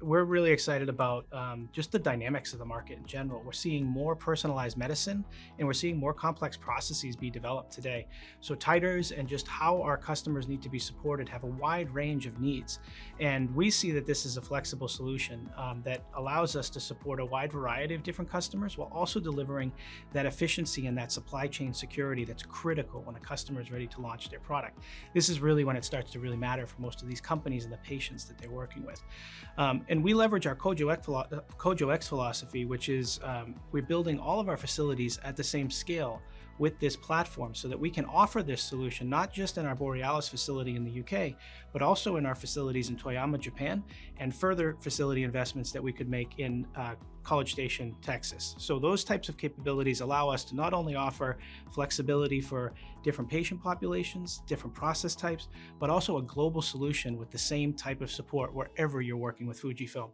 we're really excited about just the dynamics of the market in general. We're seeing more personalized medicine and we're seeing more complex processes be developed today. So titers and just how our customers need to be supported have a wide range of needs. And we see that this is a flexible solution that allows us to support a wide variety of different customers while also delivering that efficiency and that supply chain security that's critical when a customer is ready to launch their product. This is really when it starts to really matter for most of these companies and the patients that they're working with. And we leverage our Kojo X philosophy, which is we're building all of our facilities at the same scale with this platform so that we can offer this solution not just in our Borealis facility in the UK, but also in our facilities in Toyama, Japan, and further facility investments that we could make in College Station, Texas. So those types of capabilities allow us to not only offer flexibility for different patient populations, different process types, but also a global solution with the same type of support wherever you're working with Fujifilm.